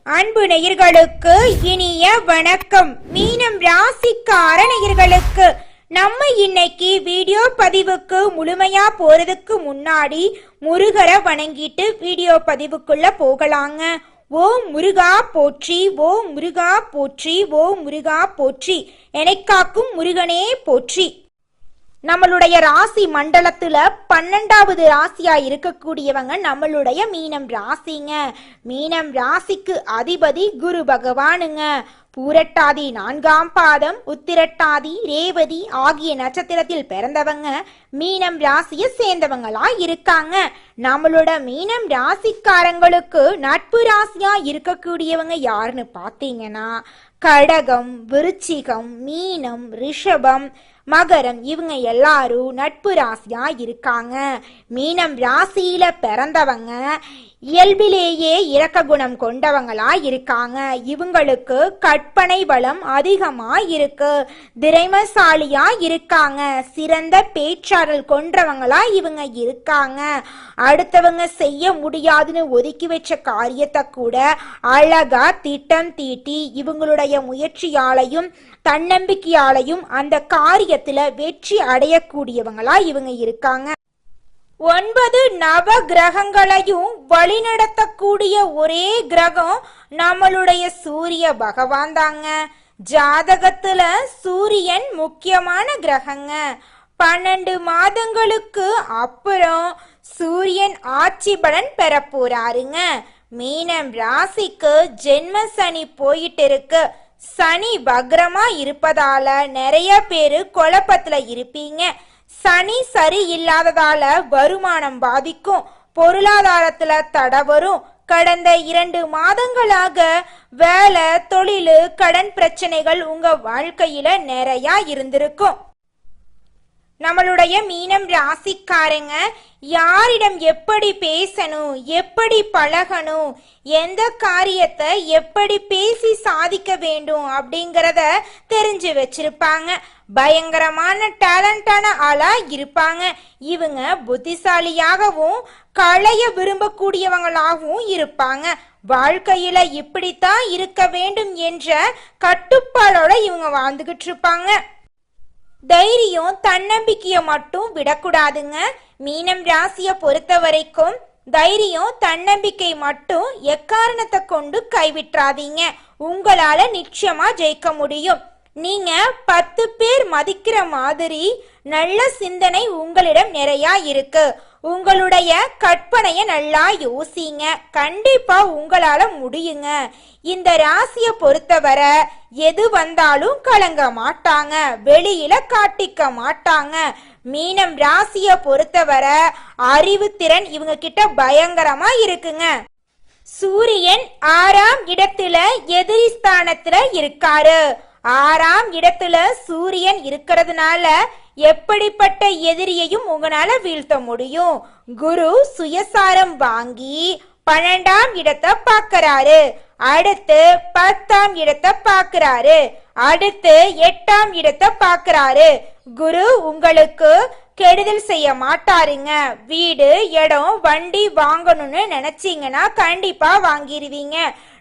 அன்பு நேயர்களுக்கு இனிய வணக்கம். மீனம் ராசிக்கார நேயர்களுக்கு நம்ம இன்னைக்கு வீடியோ பதிவுக்கு முழுமையா போறதுக்கு முன்னாடி முருகரை வணங்கிட்டு வீடியோ பதிவுக்குள்ள போகலாங்க. ஓம் முருகா போற்றி, ஓம் முருகா போற்றி, ஓம் முருகா போற்றி, எனக்காக்கும் முருகனே போற்றி. நம்மளுடைய ராசி மண்டலத்துல 12வது ராசியா இருக்கக்கூடியவங்க நம்மளுடைய மீனம் ராசிங்க. மீனம் ராசிக்கு அதிபதி குரு பகவானுங்க. பூரட்டாதி 4ஆம் பாதம், உத்திரட்டாதி, ரேவதி ஆகிய நட்சத்திரத்தில் பிறந்தவங்க மீனம் ராசியை சேர்ந்தவங்களா இருக்காங்க. நம்மளோட மீனம் ராசிக்காரங்களுக்கு நட்பு ராசியா இருக்கக்கூடியவங்க யாருன்னு பாத்தீங்கன்னா கடகம், விருச்சிகம், மீனம், ரிஷபம், மகரம், இவங்க எல்லாரும் நட்பு ராசியா இருக்காங்க. மீனம் ராசியில பிறந்தவங்க இயல்பிலேயே இரக்க குணம் கொண்டவங்களா இருக்காங்க. இவங்களுக்கு கற்பனை வளம் அதிகமா இருக்கு, திறமைசாலியா இருக்காங்க, சிறந்த பேச்சாற்றல் கொண்டவங்களா இவங்க இருக்காங்க. அடுத்தவங்க செய்ய முடியாதுன்னு ஒதுக்கி வச்ச காரியத்தை கூட அழகா திட்டம் தீட்டி இவங்களுடைய முயற்சியாலையும் தன்னம்பிக்கையாலையும் அந்த காரியத்துல வெற்றி அடையக்கூடியவங்களா இவங்க இருக்காங்க. 9 நவ கிரகங்களையும் வழிநடத்தக்கூடிய ஒரே கிரகம் நம்மளுடைய சூரிய பகவான் தாங்க. ஜாதகத்துல சூரியன் முக்கியமான கிரகங்க. 12 மாதங்களுக்கு அப்புறம் சூரியன் ஆட்சி பலன் பெற போறாருங்க. மீனம் ராசிக்கு ஜென்ம சனி போயிட்டு இருக்கு. சனி வக்ரமா இருப்பதால நிறைய பேரு குழப்பத்துல இருப்பீங்க. சனி சரி இல்லாததால வருமானம் பாதிக்கும், பொருளாதாரத்துல தடை வரும். கடந்த 2 மாதங்களாக வேலை, தொழில், கடன் பிரச்சனைகள் உங்க வாழ்க்கையில நிறைய இருந்திருக்கும். நம்மளுடைய மீனம் ராசிக்காரங்க யாரிடம் எப்படி பேசணும், எப்படி பழகணும், எந்த காரியத்தை எப்படி பேசி சாதிக்க வேண்டும் அப்படிங்கிறத தெரிஞ்சு வச்சிருப்பாங்க. பயங்கரமான டேலண்டான ஆளா இருப்பாங்க. இவங்க புத்திசாலியாகவும் களைய விரும்பக்கூடியவங்களாகவும் இருப்பாங்க. வாழ்க்கையில இப்படித்தான் இருக்க வேண்டும் என்ற கட்டுப்பாடோட இவங்க வாழ்ந்துகிட்டு இருப்பாங்க. தைரியம், தன்னம்பிக்கைய மட்டும் விடக்கூடாதுங்க. மீனம் ராசிய பொறுத்த வரைக்கும் தைரியம், தன்னம்பிக்கை மட்டும் எக்காரணத்தை கொண்டு கைவிட்றாதீங்க. உங்களால நிச்சயமா ஜெயிக்க முடியும். நீங்க 10 பேர் மதிக்கிற மாதிரி நல்ல சிந்தனை உங்களிடம் நிறைய இருக்கு. உங்களுடைய கற்பனைய நல்லா யோசிங்க, கண்டிப்பா உங்களால முடியுங்க. இந்த ராசிய பொறுத்தவரை எது வந்தாலும் கலங்க மாட்டாங்க, வெளியில காட்டிக்க மாட்டாங்க. மீனம் ராசிய பொறுத்தவரை அறிவு திறன் இவங்க கிட்ட பயங்கரமா இருக்குங்க. சூரியன் 6ஆம் இடத்துல எதிரி ஸ்தானத்துல இருக்காரு. 6ஆம் இடத்துல சூரியன் இருக்கிறதுனால எப்படிப்பட்ட எதிரியையும் உங்களால வீழ்த்த முடியும். குரு சுயசாரம் வாங்கி 12ஆம் இடத்தை பார்க்கறாரு, அடுத்து 10ஆம் இடத்தை பார்க்கறாரு, அடுத்து 8ஆம் இடத்தை பார்க்கறாரு. குரு உங்களுக்கு கெடுதல் செய்ய மாட்டாருங்க. வீடு, இடம், வண்டி வாங்கணும்னு நினைச்சீங்கன்னா கண்டிப்பா வாங்கிடுவீங்க.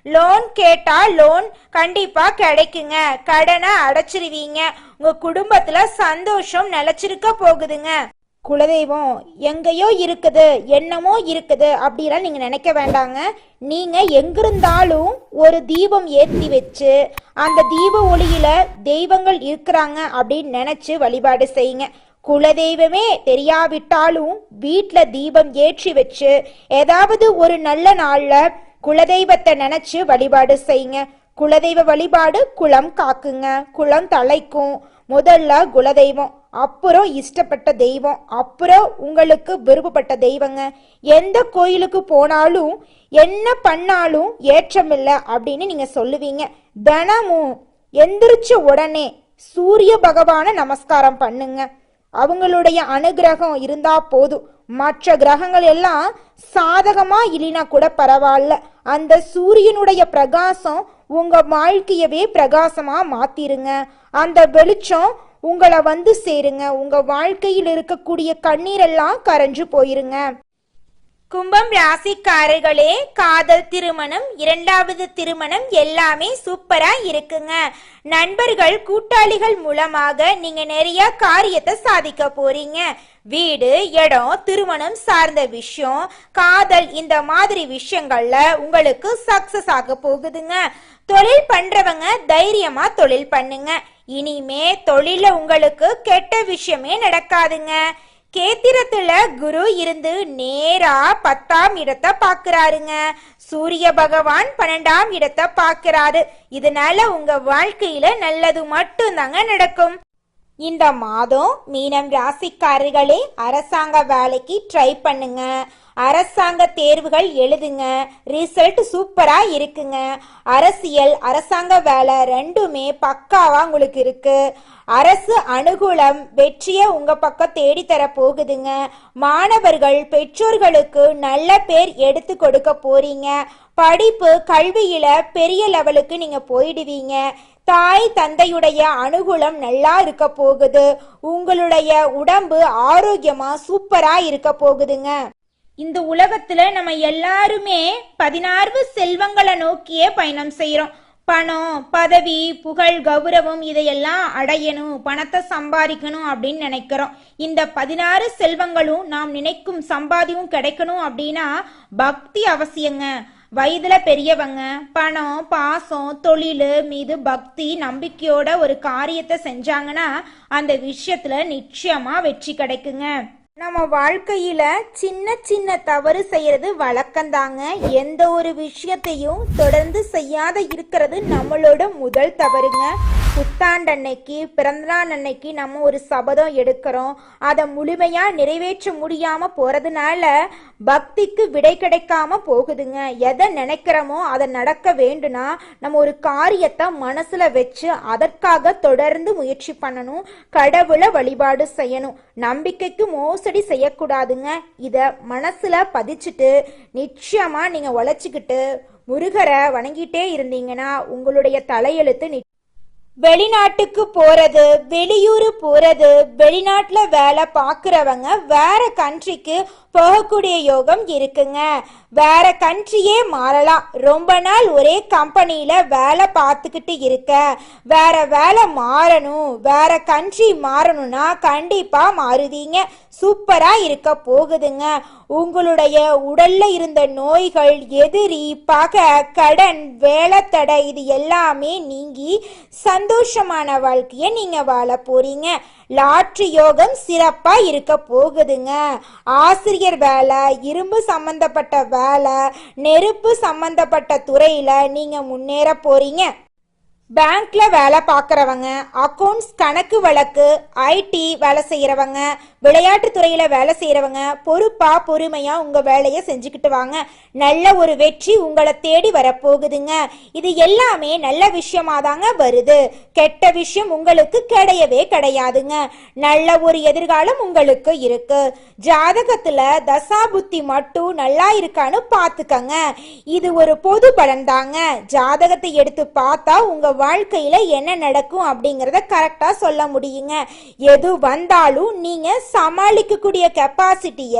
லோன் கேட்டா லோன் கண்டிப்பா கிடைக்குங்க. கடனை அடைச்சிருவீங்க. உங்க குடும்பத்துல சந்தோஷம் நிலைச்சிருக்க போகுதுங்க. குலதெய்வம் எங்கேயோ இருக்குது, என்னமோ இருக்குது அப்படிலாம் நீங்க நினைக்க வேண்டாங்க. நீங்க எங்கிருந்தாலும் ஒரு தீபம் ஏற்றி வச்சு அந்த தீப ஒளியில தெய்வங்கள் இருக்கிறாங்க அப்படின்னு நினைச்சு வழிபாடு செய்யுங்க. குலதெய்வமே தெரியாவிட்டாலும் வீட்டுல தீபம் ஏற்றி வச்சு ஏதாவது ஒரு நல்ல நாள்ல குலதெய்வத்தை நினைச்சு வழிபாடு செய்யுங்க. குலதெய்வ வழிபாடு குலம் காக்குங்க, குலம் தலைக்கும். முதல்ல குலதெய்வம், அப்புறம் இஷ்டப்பட்ட தெய்வம், அப்புறம் உங்களுக்கு விருப்பப்பட்ட தெய்வங்க. எந்த கோயிலுக்கு போனாலும் என்ன பண்ணாலும் ஏற்றமில்லை அப்படின்னு நீங்க சொல்லுவீங்க. தினமும் எந்திரிச்ச உடனே சூரிய பகவான நமஸ்காரம் பண்ணுங்க. அவங்களுடைய அனுகிரகம் இருந்தா போதும். மற்ற கிரகங்கள் எல்லாம் சாதகமா இல்லைனா கூட பரவாயில்ல, அந்த சூரியனுடைய பிரகாசம் உங்க வாழ்க்கையவே பிரகாசமா மாத்திருங்க. அந்த வெளிச்சம் உங்களை வந்து சேருங்க. உங்க வாழ்க்கையில் இருக்கக்கூடிய கண்ணீரெல்லாம் கரைஞ்சு போயிருங்க. கும்பம் ராசிக்காரர்களே, காதல் திருமணம், இரண்டாவது திருமணம் எல்லாமே சூப்பரா இருக்குங்க. நண்பர்கள் கூட்டாளிகள் மூலமாக நீங்க நிறைய காரியத்தை சாதிக்க போறீங்க. வீடு, இடம், திருமணம் சார்ந்த விஷயம், காதல், இந்த மாதிரி விஷயங்கள்ல உங்களுக்கு சக்சஸ் ஆக போகுதுங்க. தொழில் பண்றவங்க தைரியமா தொழில் பண்ணுங்க. இனிமே தொழில உங்களுக்கு கெட்ட விஷயமே நடக்காதுங்க. கேத்திரத்துல குரு இருந்து நேரா 10ஆம் இடத்தை பாக்குறாருங்க. சூரிய பகவான் 12ஆம் இடத்தை பாக்குறாரு. இதனால உங்க வாழ்க்கையில நல்லது மட்டும் தாங்க நடக்கும். இந்த மாதம் மீனம் ராசிக்காரர்களே, அரசாங்க வேலைக்கு ட்ரை பண்ணுங்க. அரசாங்க தேர்வுகள் எழுதுங்க. ரிசல்ட் சூப்பரா இருக்குங்க. அரசியல், அரசாங்க வேலை ரெண்டுமே பக்காவா உங்களுக்கு இருக்கு. அரசு அனுகூலம் வெற்றியை உங்க பக்கம் தேடி தர போகுதுங்க. மாணவர்கள் பெற்றோர்களுக்கு நல்ல பேர் எடுத்து கொடுக்க போறீங்க. படிப்பு, கல்வியில பெரிய லெவலுக்கு நீங்க போயிடுவீங்க. தாய் தந்தையுடைய அனுகூலம் நல்லா இருக்க போகுது. உங்களுடைய உடம்பு ஆரோக்கியமா சூப்பரா இருக்க போகுதுங்க. இந்த உலகத்துல நம்ம எல்லாருமே 16 செல்வங்களை நோக்கியே பயணம் செய்யறோம். பணம், பதவி, புகழ், கௌரவம் இதையெல்லாம் அடையணும், பணத்தை சம்பாதிக்கணும் அப்படின்னு நினைக்கிறோம். இந்த 16 செல்வங்களும் நாம் நினைக்கும் சம்பாதியும் கிடைக்கணும் அப்படின்னா பக்தி அவசியங்க. வயதுல பெரியவங்க பணம், பாசம், தொழில் மீது பக்தி, நம்பிக்கையோட ஒரு காரியத்தை செஞ்சாங்கன்னா அந்த விஷயத்துல நிச்சயமா வெற்றி கிடைக்குங்க. நம்ம வாழ்க்கையில சின்ன சின்ன தவறு செய்யறது வழக்கம்தாங்க. எந்த ஒரு விஷயத்தையும் தொடர்ந்து செய்யாத இருக்கிறது நம்மளோட முதல் தவறுங்க. புத்தாண்டன்னைக்கு, பிறந்தநாள் அன்னைக்கு நம்ம ஒரு சபதம் எடுக்கிறோம். அதை முழுமையா நிறைவேற்ற முடியாம போறதுனால பக்திக்கு விடை கிடைக்காம போகுதுங்க. எதை நினைக்கிறோமோ அதை நடக்க வேண்டும்னா நம்ம ஒரு காரியத்தை மனசுல வச்சு அதற்காக தொடர்ந்து முயற்சி பண்ணணும். கடவுளை வழிபாடு செய்யணும். நம்பிக்கைக்கு மோசடி செய்யக்கூடாதுங்க. இத மனசுல பதிச்சுட்டு நிச்சயமா நீங்க உழைச்சிக்கிட்டு முருகரை வணங்கிட்டே இருந்தீங்கன்னா உங்களுடைய தலையெழுத்து வெளிநாட்டுக்கு போறது, வெளியூர் போறது, வெளிநாட்டுல வேலை பார்க்குறவங்க வேற கண்ட்ரிக்கு போகக்கூடிய யோகம் இருக்குங்க. வேற கண்ட்ரியே மாறலாம். ரொம்ப நாள் ஒரே கம்பெனியில வேலை பார்த்துக்கிட்டு இருக்க, வேற வேலை மாறணும், வேற கண்ட்ரி மாறணும்னா கண்டிப்பா மாறுவீங்க. சூப்பரா இருக்க போகுதுங்க. உங்களுடைய உடல்ல இருந்த நோய்கள், எதிரி, பகை, கடன், வேலை தடை இது எல்லாமே நீங்கி சந்தோஷமான வாழ்க்கைய நீங்க வாழ போறீங்க. லாட்ரி யோகம் சிறப்பா இருக்க போகுதுங்க. ஆசிரியர் வேலை, இரும்பு சம்பந்தப்பட்ட வேலை, நெருப்பு சம்பந்தப்பட்ட துறையில நீங்க முன்னேற போறீங்க. பேங்க்ல வேலை பார்க்குறவங்க, அக்கௌண்ட்ஸ், கணக்கு வழக்கு, ஐடி வேலை செய்கிறவங்க, விளையாட்டு துறையில வேலை செய்கிறவங்க பொறுப்பா பொறுமையா உங்க வேலையை செஞ்சுக்கிட்டு வாங்க. நல்ல ஒரு வெற்றி உங்களை தேடி வரப்போகுதுங்க. இது எல்லாமே நல்ல விஷயமா தாங்க வருது. கெட்ட விஷயம் உங்களுக்கு கிடையவே கிடையாதுங்க. நல்ல ஒரு எதிர்காலம் உங்களுக்கு இருக்கு. ஜாதகத்துல தசாபுத்தி மட்டும் நல்லா இருக்கான்னு பார்த்துக்கங்க. இது ஒரு பொது பலன் தாங்க. ஜாதகத்தை எடுத்து பார்த்தா உங்க வாழ்க்கையில என்ன நடக்கும் அப்படிங்கறத கரெக்டா சொல்ல முடியுங்க. எது வந்தாலும் நீங்க சமாளிக்கக்கூடிய கெப்பாசிட்டிய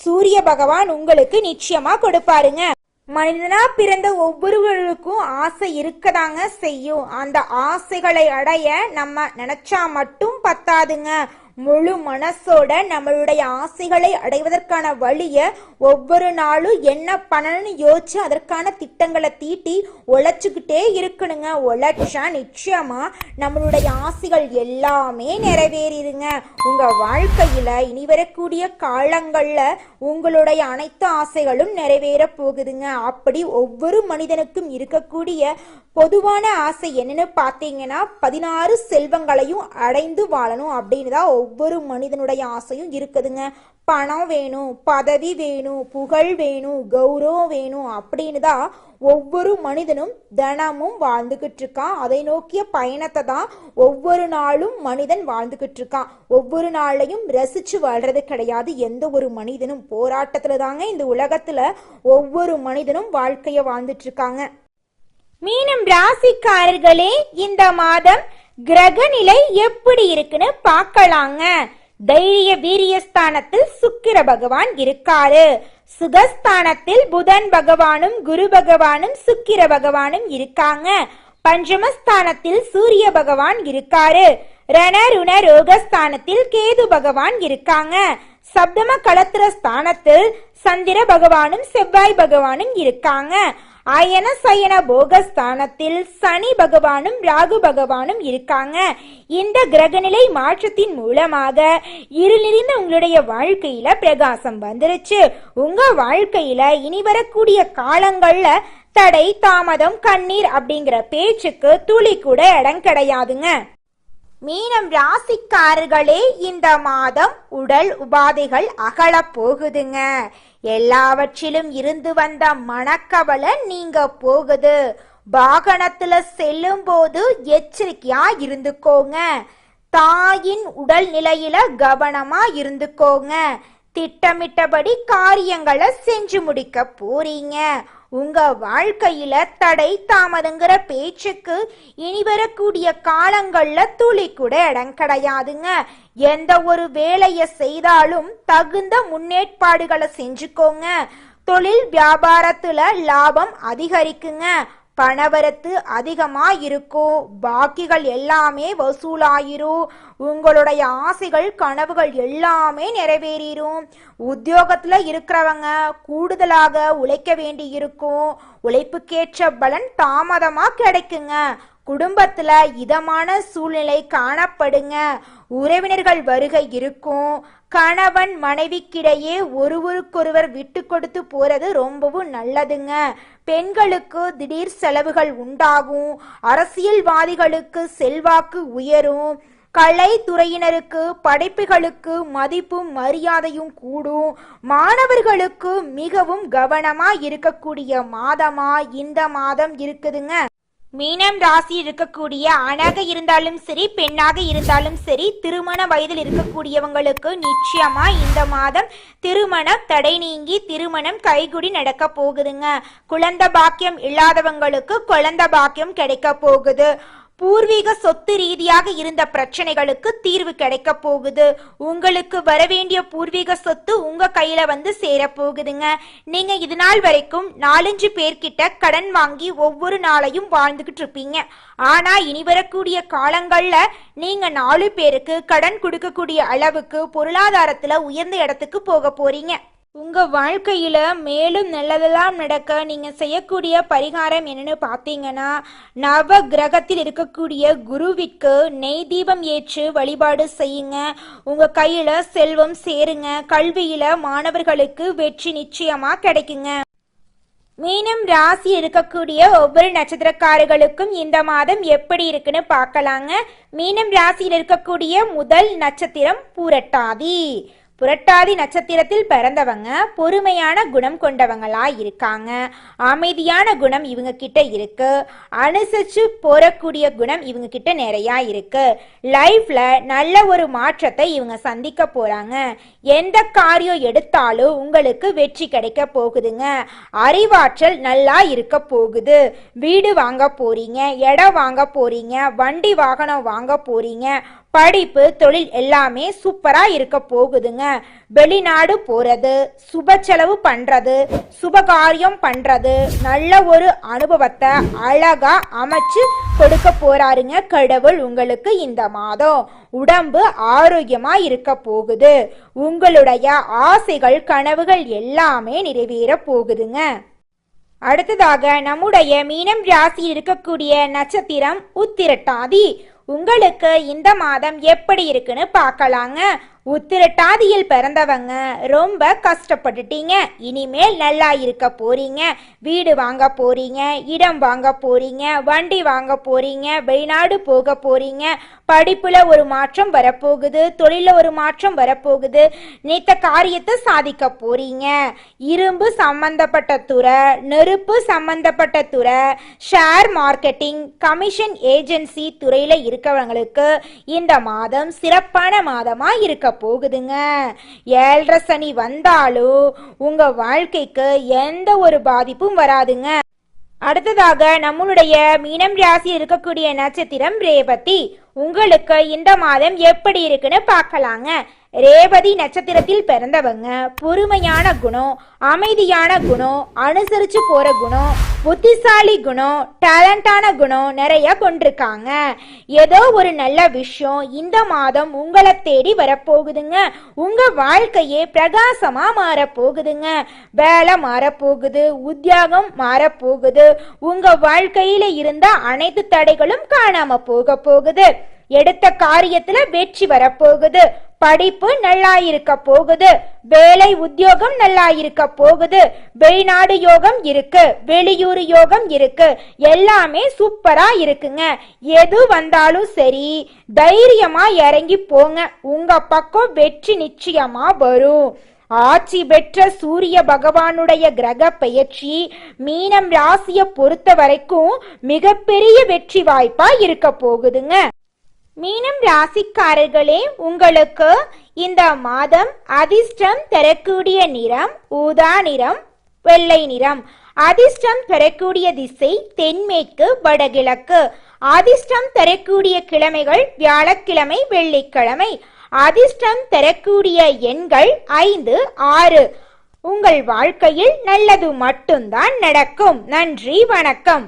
சூரிய பகவான் உங்களுக்கு நிச்சயமா கொடுப்பாருங்க. மனிதனா பிறந்த ஒவ்வொருவருக்கும் ஆசை இருக்கதாங்க செய்யும். அந்த ஆசைகளை அடைய நம்ம நினைச்சா மட்டும் பத்தாதுங்க. முழு மனசோட நம்மளுடைய ஆசைகளை அடைவதற்கான வழிய ஒவ்வொரு நாளும் என்ன பண்ணணும்னு யோசிச்சு அதற்கான திட்டங்களை தீட்டி உழைச்சுக்கிட்டே இருக்கணுங்க. உழைச்சா நிச்சயமா நம்மளுடைய ஆசைகள் எல்லாமே நிறைவேறிடுங்க. உங்க வாழ்க்கையில இனி வரக்கூடிய காலங்கள்ல உங்களுடைய அனைத்து ஆசைகளும் நிறைவேற போகுதுங்க. அப்படி ஒவ்வொரு மனிதனுக்கும் இருக்கக்கூடிய பொதுவான ஆசை என்னன்னு பார்த்தீங்கன்னா 16 செல்வங்களையும் அடைந்து வாழணும் அப்படின்னு தான் ஒவ்வொரு மனிதனுடைய ஆசையும் இருக்குதுங்க. பணம் வேணும், பதவி வேணும், புகழ் வேணும், கௌரவம் வேணும் அப்படின்னு தான் ஒவ்வொரு மனிதனும் தினமும் வாழ்ந்துகிட்டு இருக்கான். அதை நோக்கிய பயணத்தை தான் ஒவ்வொரு நாளும் மனிதன் வாழ்ந்துகிட்டு இருக்கான். ஒவ்வொரு நாளையும் ரசிச்சு வாழ்றது கிடையாது. எந்த ஒரு மனிதனும் போராட்டத்துல தாங்க இந்த உலகத்துல ஒவ்வொரு மனிதனும் வாழ்க்கைய வாழ்ந்துட்டு இருக்காங்க. மீனம் ராசிக்காரர்களே, இந்த மாதம் கிரக நிலை எப்படி இருக்குன்னு பார்க்கலாங்க. தைரிய வீரியஸ்தானத்தில் சுக்கிர பகவான் இருக்காரு. சுகஸ்தானத்தில் புதன் பகவானும் குரு பகவானும் சுக்கிர பகவானும் இருக்காங்க. பஞ்சமஸ்தானத்தில் சூரிய பகவான் இருக்காரு. ரண ருண ரோகஸ்தானத்தில் கேது பகவான் இருக்காங்க. சப்தம களத்திர ஸ்தானத்தில் சந்திர பகவானும் செவ்வாய் பகவானும் இருக்காங்க. அயன சயன போகஸ்தானத்தில் சனி பகவானும் ராகு பகவானும் இருக்காங்க. இந்த கிரகநிலை மாற்றத்தின் மூலமாக இருள் நிறைந்த உங்களுடைய வாழ்க்கையில பிரகாசம் வந்துருச்சு. உங்க வாழ்க்கையில இனி வரக்கூடிய காலங்கள்ல தடை தாமதம் கண்ணீர் அப்படிங்கிற பேச்சுக்கு துளி கூட இடம் கிடையாதுங்க. மீனம் ராசிக்காரர்களே, இந்த மாதம் உடல் உபாதைகள் அகல போகுதுங்க. எல்லாவற்றிலும் இருந்து வந்த மனக்கவலை நீங்க போகுது. வாகனத்துல செல்லும் போது எச்சரிக்கையா இருந்துக்கோங்க. தாயின் உடல் நிலையில கவனமா இருந்துக்கோங்க. திட்டமிட்டபடி காரியங்களை செஞ்சு முடிக்க போறீங்க. உங்க வாழ்க்கையில தடை தாமதங்கிற பேச்சுக்கு இனி வரக்கூடிய காலங்கள்ல துளி கூட இடம் கிடையாதுங்க. எந்த ஒரு வேலையை செய்தாலும் தகுந்த முன்னேற்பாடுகளை செஞ்சுக்கோங்க. தொழில் வியாபாரத்துல லாபம் அதிகரிக்குங்க. பணவரத்து அதிகமா இருக்கும். பாக்கிகள் எல்லாமே வசூலாயிரும். உங்களுடைய ஆசைகள் கனவுகள் எல்லாமே நிறைவேறிடும். உத்தியோகத்துல இருக்கிறவங்க கூடுதலாக உழைக்க வேண்டி இருக்கும். உழைப்புக்கேற்ற பலன் தாமதமா கிடைக்குங்க. குடும்பத்துல இதமான சூழ்நிலை காணப்படுங்க. உறவினர்கள் வருகை இருக்கும். கணவன் மனைவிக்கிடையே ஒருவருக்கொருவர் விட்டு கொடுத்து போறது ரொம்பவும் நல்லதுங்க. பெண்களுக்கு திடீர் செலவுகள் உண்டாகும். அரசியல்வாதிகளுக்கு செல்வாக்கு உயரும். கலைத்துறையினருக்கு படைப்புகளுக்கு மதிப்பும் மரியாதையும் கூடும். மாணவர்களுக்கு மிகவும் கவனமா இருக்கக்கூடிய மாதமா இந்த மாதம் இருக்குதுங்க. மீனம் ராசி இருக்கக்கூடிய ஆணாக இருந்தாலும் சரி பெண்ணாக இருந்தாலும் சரி திருமண வயதில் இருக்கக்கூடியவங்களுக்கு நிச்சயமா இந்த மாதம் திருமண தடை நீங்கி திருமணம் கைகுடி நடக்க போகுதுங்க. குழந்தை பாக்கியம் இல்லாதவங்களுக்கு குழந்தை பாக்கியம் கிடைக்க போகுது. பூர்வீக சொத்து ரீதியாக இருந்த பிரச்சனைகளுக்கு தீர்வு கிடைக்க போகுது. உங்களுக்கு வரவேண்டிய பூர்வீக சொத்து உங்க கையில வந்து சேர போகுதுங்க. நீங்க இது நாள் வரைக்கும் 4-5 பேர்கிட்ட கடன் வாங்கி ஒவ்வொரு நாளையும் வாழ்ந்துகிட்டு இருப்பீங்க. ஆனா இனி வரக்கூடிய காலங்கள்ல நீங்க 4 பேருக்கு கடன் கொடுக்கக்கூடிய அளவுக்கு பொருளாதாரத்துல உயர்ந்த இடத்துக்கு போக போறீங்க. உங்க வாழ்க்கையில மேலும் நல்லதெல்லாம் நடக்க நீங்க செய்யக்கூடிய பரிகாரம் என்னன்னு பார்த்தீங்கன்னா, நவ கிரகத்தில் இருக்கக்கூடிய குருவிற்கு நெய் தீபம் ஏற்று வழிபாடு செய்யுங்க. உங்க கையில செல்வம் சேருங்க. கல்வியில மாணவர்களுக்கு வெற்றி நிச்சயமா கிடைக்குங்க. மீனம் ராசி இருக்கக்கூடிய ஒவ்வொரு நட்சத்திரக்காரர்களுக்கும் இந்த மாதம் எப்படி இருக்குன்னு பார்க்கலாங்க. மீனம் ராசியில் இருக்கக்கூடிய முதல் நட்சத்திரம் பூரட்டாதி. புரட்டாதி நட்சத்திரத்தில் பிறந்தவங்க பொறுமையான குணம் கொண்டவங்களா இருக்காங்க. அமைதியான குணம் இவங்க கிட்ட இருக்கு. அனுசரிச்சு போறக்கூடிய குணம் இவங்க கிட்ட நிறைய இருக்கு. லைஃப்ல நல்ல ஒரு மாற்றத்தை இவங்க சந்திக்க போறாங்க. எந்த காரியம் எடுத்தாலும் உங்களுக்கு வெற்றி கிடைக்க போகுதுங்க. அறிவாற்றல் நல்லா இருக்க போகுது. வீடு வாங்க போறீங்க, இடம் வாங்க போறீங்க, வண்டி வாகனம் வாங்க போறீங்க. படிப்பு தொழில் எல்லாமே சூப்பரா இருக்க போகுதுங்க. வெளிநாடு போறது, சுப செலவு பண்றது, சுபகாரியம் பண்றது, நல்ல ஒரு அனுபவத்தை அழகா அமைச்சு கொடுக்க போறாருங்க கடவுள் உங்களுக்கு இந்த மாதம். உடம்பு ஆரோக்கியமா இருக்க போகுது. உங்களுடைய ஆசைகள் கனவுகள் எல்லாமே நிறைவேற போகுதுங்க. அடுத்ததாக நம்முடைய மீனம் ராசியில் இருக்கக்கூடிய நட்சத்திரம் உத்திரட்டாதி. உங்களுக்கு இந்த மாதம் எப்படி இருக்குன்னு பார்க்கலாங்க. உத்திரட்டாதியில் பிறந்தவங்க ரொம்ப கஷ்டப்பட்டுட்டீங்க. இனிமேல் நல்லா இருக்க போறீங்க. வீடு வாங்க போறீங்க, இடம் வாங்க போறீங்க, வண்டி வாங்க போறீங்க, வெளிநாடு போக போறீங்க. படிப்புல ஒரு மாற்றம் வரப்போகுது. தொழில ஒரு மாற்றம் வரப்போகுது. நினைத்த காரியத்தை சாதிக்க போறீங்க. இரும்பு சம்பந்தப்பட்ட துறை, நெருப்பு சம்பந்தப்பட்ட துறை, ஷேர் மார்க்கெட்டிங், கமிஷன் ஏஜென்சி துறையில இருக்கவங்களுக்கு இந்த மாதம் சிறப்பான மாதமா இருக்க போகுதுங்க. 7.5 சனி வந்தாலும் உங்க வாழ்க்கைக்கு எந்த ஒரு பாதிப்பும் வராதுங்க. அடுத்ததாக நம்மளுடைய மீனம் ராசி இருக்கக்கூடிய நட்சத்திரம் ரேவதி. உங்களுக்கு இந்த மாதம் எப்படி இருக்குன்னு பார்க்கலாங்க. ரேவதி நட்சத்திரத்தில் பிறந்தவங்க பொறுமையான குணம், அமைதியான குணம், அனுசரிச்சு போற குணம், புத்திசாலி குணம், டேலண்டான குணம் நிறைய கொண்டிருக்காங்க. ஏதோ ஒரு நல்ல விஷயம் இந்த மாதம் உங்களை தேடி வரப்போகுதுங்க. உங்க வாழ்க்கையே பிரகாசமா மாறப்போகுதுங்க. வேலை மாறப்போகுது, உத்தியோகம் மாறப்போகுது. உங்க வாழ்க்கையில இருந்த அனைத்து தடைகளும் காணாம போகுது. எடுத்த காரியத்துல வெற்றி வரப்போகுது. படிப்பு நல்லா இருக்க போகுது. வேலை உத்தியோகம் நல்லா இருக்க போகுது. வெளிநாடு யோகம் இருக்கு, வெளியூர் யோகம் இருக்கு. எல்லாமே சூப்பரா இருக்குங்க. எது வந்தாலும் சரி, தைரியமா இறங்கி போங்க. உங்க பக்கம் வெற்றி நிச்சயமா வரும். ஆட்சி பெற்ற சூரிய பகவானுடைய கிரக பெயர்ச்சி மீனம் ராசியை பொறுத்த வரைக்கும் மிகப்பெரிய வெற்றி வாய்ப்பா இருக்க போகுதுங்க. மீனம் ராசிக்காரர்களே, உங்களுக்கு இந்த மாதம் அதிர்ஷ்டம் தரக்கூடிய நிறம் ஊதா நிறம், வெள்ளை நிறம். அதிர்ஷ்டம் தரக்கூடிய திசை தென்மேற்கு வடகிழக்கு. அதிர்ஷ்டம் தரக்கூடிய கிழமைகள் வியாழக்கிழமை, வெள்ளிக்கிழமை. அதிர்ஷ்டம் தரக்கூடிய எண்கள் 5, 6. உங்கள் வாழ்க்கையில் நல்லது மட்டும்தான் நடக்கும். நன்றி, வணக்கம்.